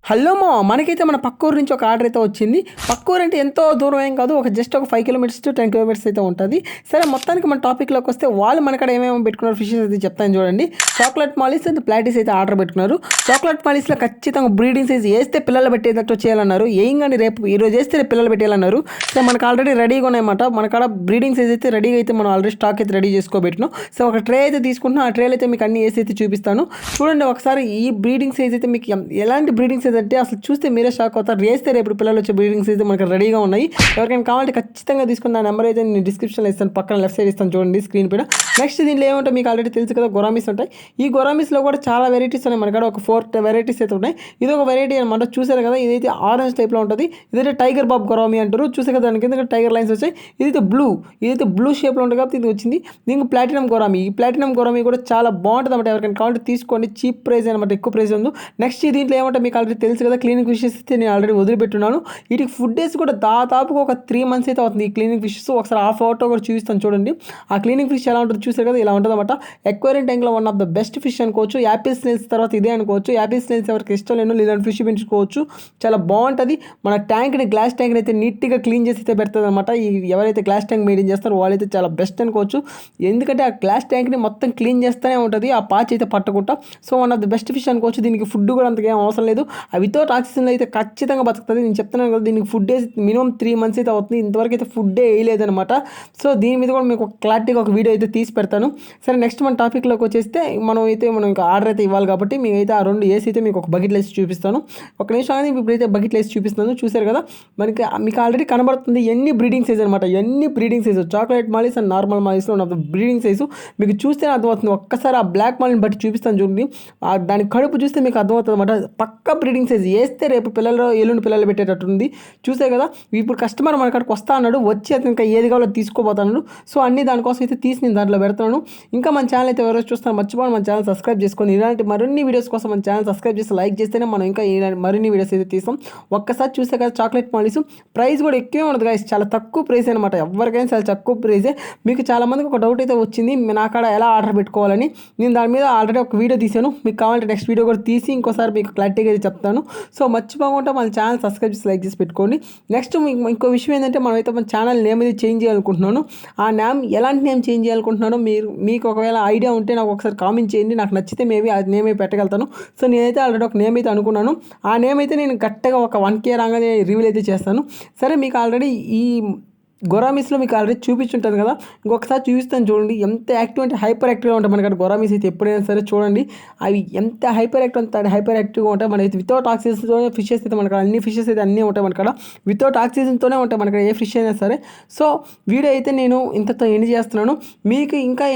Hello మనకైతే మన పక్క ఊరు నుంచి ఒక ఆర్డర్ అయితే వచ్చింది. పక్క ఊరు అంటే ఎంతో దూరం ఏం కాదు. జస్ట్ ఒక 5 కిలోమీటర్స్ టు 10 కిలోమీటర్స్ అయితే ఉంటుంది. సరే మొత్తానికి మన టాపిక్లోకి వస్తే వాళ్ళు మనకడ ఏమేమి పెట్టుకున్నారు ఫిషెస్ అయితే చెప్తాను చూడండి. చాక్లెట్ మాలిస్ అండ్ ప్లాటీస్ అయితే ఆర్డర్ పెట్టుకున్నారు. చాక్లెట్ మాలిస్లో ఖచ్చితంగా బ్రీడింగ్ సైజ్ వేస్తే పిల్లలు పెట్టేటట్టు చేయాలన్నారు. ఏం కానీ రేపు ఈరోజు వేస్తే రేపు పిల్లలు పెట్టేయాలన్నారు. సో మనకు ఆల్రెడీ రెడీగా ఉన్నాయన్నమాట. మనకాడ బ్రీడింగ్ సైజ్ అయితే రెడీగా అయితే మనం ఆల్రెడీ స్టాక్ అయితే రెడీ చేసుకోబెట్టినాం. సో ఒక ట్రే అయితే తీసుకుంటున్నాం. ఆ ట్రేలో అయితే మీకు అన్ని వేసి అయితే చూపిస్తాను. చూడండి ఒకసారి ఈ బ్రీడింగ్ సైజ్ అయితే మీకు ఎలాంటి బ్రీడింగ్ సైజ్ అంటే అసలు చూస్తే మీరే షాక్ అవుతారు. రేస్తే రేపు పిల్లలు వచ్చే బ్రీడింగ్స్ అయితే మనకు రెడీగా ఉన్నాయి. ఎవరికైనా కావాలంటే ఖచ్చితంగా తీసుకున్న నెంబర్ అయితే నేను డిస్క్రిప్షన్లో ఇస్తాను, పక్కన లెఫ్ట్ సైడ్ ఇస్తాను చూడండి స్క్రీన్ పైన. నెక్స్ట్ దీంట్లో ఏమంటే మీకు ఆల్రెడీ తెలుసు కదా, గొరామీస్ ఉంటాయి. ఈ గొరామీస్లో కూడా చాలా వెరైటీస్ ఉన్నాయి. మనకాడ ఒక 4 వెరైటీస్ అయితే ఉన్నాయి. ఇది ఒక వెరైటీ అనమాట. చూసారు కదా, ఇదైతే ఆరెంజ్ టైప్లో ఉంటుంది. ఇదైతే టైగర్ బాబ్ గొరామీ అంటారు. చూసారు కదా, దానికి కింద టైగర్ లైన్స్ వచ్చాయి. ఇదైతే బ్లూ షేప్లో ఉంటుంది కాబట్టి ఇది వచ్చింది. దీనికి ప్లాటినం గొరామీ. ఈ ప్లాటినం గొరామీ కూడా చాలా బాగుంటుంది అనమాట. ఎవరికైనా కావాలంటే తీసుకోండి, చీప్ ప్రైస్ అనమాట, ఎక్కువ ప్రైస్ ఉంది. నెక్స్ట్ దీంట్లో ఏమంటే మీకు ఆల్రెడీ తెలుసు కదా, క్లీనింగ్ ఫిషెస్ అయితే నేను ఆల్రెడీ వదిలిపెట్టున్నాను. వీటికి ఫుడ్ డేస్ కూడా దాదాపుగా ఒక 3 months అయితే అవుతుంది. ఈ క్లీనింగ్ ఫిషెస్ ఒకసారి ఆ ఫోటో కూడా చూపిస్తాను చూడండి. ఆ క్లీనింగ్ ఫిష్ ఎలా ఉంటుంది చూసారు కదా, ఇలా ఉంటుంది అనమాట. ఎక్వేరియం ట్యాంక్లో one of the best fish అనుకోవచ్చు. యాపిల్ స్నేల్స్ తర్వాత ఇదే అనుకోవచ్చు. యాపిల్ స్నేల్స్ ఎవరికి ఇష్టం లేను ఇలాంటి ఫిష్ పెంచుకోవచ్చు. చాలా బాగుంటుంది. మన ట్యాంక్ని, గ్లాస్ ట్యాంక్ని అయితే నీట్గా క్లీన్ చేసి అయితే పెడుతుంది అనమాట. ఈ ఎవరైతే గ్లాస్ ట్యాంక్ మెయింటైన్ చేస్తారో వాళ్ళైతే చాలా బెస్ట్ అనుకోవచ్చు. ఎందుకంటే ఆ గ్లాస్ ట్యాంక్ని మొత్తం క్లీన్ చేస్తూనే ఉంటుంది, ఆ పాచ్ అయితే పట్టకుండా. So one of the best fish అనుకోవచ్చు. దీనికి ఫుడ్ కూడా అంతగా ఏం అవసరం లేదు. వితౌట్ ఆక్సిజన్లో అయితే ఖచ్చితంగా బతుకుతుంది. నేను చెప్తున్నాను కదా, దీనికి ఫుడ్ మినిమం 3 months అయితే అవుతుంది. ఇంతవరకు అయితే ఫుడ్ వేయలేదనమాట. సో దీని మీద కూడా మీకు క్లారిటీగా ఒక వీడియో అయితే తీసి పెడతాను. సరే నెక్స్ట్ మన టాపిక్లోకి వచ్చేస్తే మనం ఇంకా ఆర్డర్ అయితే ఇవ్వాలి కాబట్టి మేమైతే ఆ 2 వేసి అయితే మీకు ఒక బకెట్లో వేసి చూపిస్తాను. ఒక నిమిషం కానీ ఇప్పుడైతే బకెట్లో వేసి చూపిస్తాను. చూసారు కదా, మీకు ఆల్రెడీ కనబడుతుంది ఎన్ని బ్రీడింగ్ సైజ్ అనమాట. ఎన్ని breeding size chocolate mollies and normal మాలిస్లో ఉన్న బ్రీడింగ్ సైజు మీకు చూస్తే అర్థమవుతుంది. ఒక్కసారి ఆ బ్లాక్ మాలిని బట్టి చూపిస్తాను చూడండి. దాని కడుపు చూస్తే మీకు అర్థమవుతుంది అనమాట. పక్క బ్రీడింగ్ సైజ్ వేస్తే రేపు ఎల్లుండి పిల్లలు పెట్టేటట్టుంది. చూసే కదా, ఇప్పుడు కస్టమర్ మన కాడికి వస్తా అన్నాడు. వచ్చి అతను ఇంకా ఏది కావాలో తీసుకోపోతాను. సో అన్ని దానికోసం అయితే తీసి నేను దాంట్లో పెడతాను. ఇంకా మన ఛానల్ అయితే ఎవరైనా చూస్తాను మర్చిపోయి మన ఛానల్ సబ్స్క్రైబ్ చేసుకొని ఇలాంటి మరిన్ని వీడియోస్ కోసం మన ఛానల్ సబ్స్క్రైబ్ చేసి లైక్ చేస్తేనే మనం ఇంకా ఇలాంటి మరిన్ని వీడియోస్ అయితే తీస్తాం. ఒక్కసారి చూసే కదా, చాక్లెట్ మాలిస్ ప్రైస్ కూడా ఎక్కువే ఉండదు గాయస్, చాలా తక్కువ ప్రైస్ అనమాట. ఎవరికైనా చాలా తక్కువ ప్రైజే. మీకు చాలామందికి ఒక డౌట్ అయితే వచ్చింది, నా కాడ ఎలా ఆర్డర్ పెట్టుకోవాలని. నేను దాని మీద ఆల్రెడీ ఒక వీడియో తీసాను. మీకు కావాలంటే నెక్స్ట్ వీడియో కూడా తీసి ఇంకోసారి మీకు క్లారిటీగా అయితే చెప్తాను. సో మర్చిపోకుండా మన ఛానల్ సబ్స్క్రైబ్ చేసి లైక్ చేసి పెట్టుకోండి. నెక్స్ట్ ఇంకో విషయం ఏంటంటే, మనమైతే మన ఛానల్ నేమ్ అయితే చేంజ్ చేయాలనుకుంటున్నాను. ఆ నేమ్ ఎలాంటి నేమ్ చేంజ్ చేయాలనుకుంటున్నాను మీకు ఒకవేళ ఐడియా ఉంటే నాకు ఒకసారి కామెంట్ చేయండి. నాకు నచ్చితే మేబీ ఆ నేమ్ అయితే పెట్టగలుగుతాను. సో నేనైతే ఆల్రెడీ ఒక నేమ్ అయితే అనుకున్నాను. ఆ నేమ్ అయితే నేను గట్టిగా ఒక 1K రాగానే రివీల్ అయితే చేస్తాను. సరే మీకు ఆల్రెడీ ఈ గొరామీస్లో మీకు ఆల్రెడీ చూపించుంటాను కదా, ఇంకొకసారి చూపిస్తాను చూడండి. ఎంత యాక్టివ్ అంటే హైపర్ యాక్టివ్గా ఉంటాయి మనకి గొరామీస్ అయితే. ఎప్పుడైనా సరే చూడండి, అవి ఎంత హైపర్ యాక్టివ్గా ఉంటాయి. మనకి వితౌట్ ఆక్సిజన్తోనే ఫిషెస్ అయితే మనకు అన్ని ఫిషెస్ అయితే అన్నీ ఉంటాయి మనకాడ. వితౌట్ ఆక్సిజన్తోనే ఉంటాయి మనకి ఏ ఫిష్ అయినా సరే. సో వీడియో అయితే నేను ఇంతతో ఎండ్ చేస్తున్నాను. మీకు ఇంకా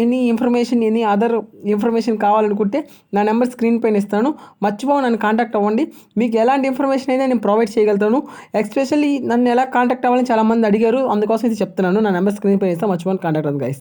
ఎనీ అదర్ ఇన్ఫర్మేషన్ కావాలనుకుంటే నా నెంబర్ స్క్రీన్ పైన ఇస్తాను. మర్చిపోయి నన్ను కాంటాక్ట్ అవ్వండి. మీకు ఎలాంటి ఇన్ఫర్మేషన్ అయితే నేను ప్రొవైడ్ చేయగలుగుతాను. ఎస్పెషల్లీ నన్ను ఎలా కాంటాక్ట్ అవ్వాలని చాలామంది అడిగారు, అందుకోసం అయితే చెప్తున్నాను. నా నెంబర్ స్క్రీన్ పైన ఇస్తాను, మర్చిపోయి కాంటాక్ట్ అవ్వండి గైస్.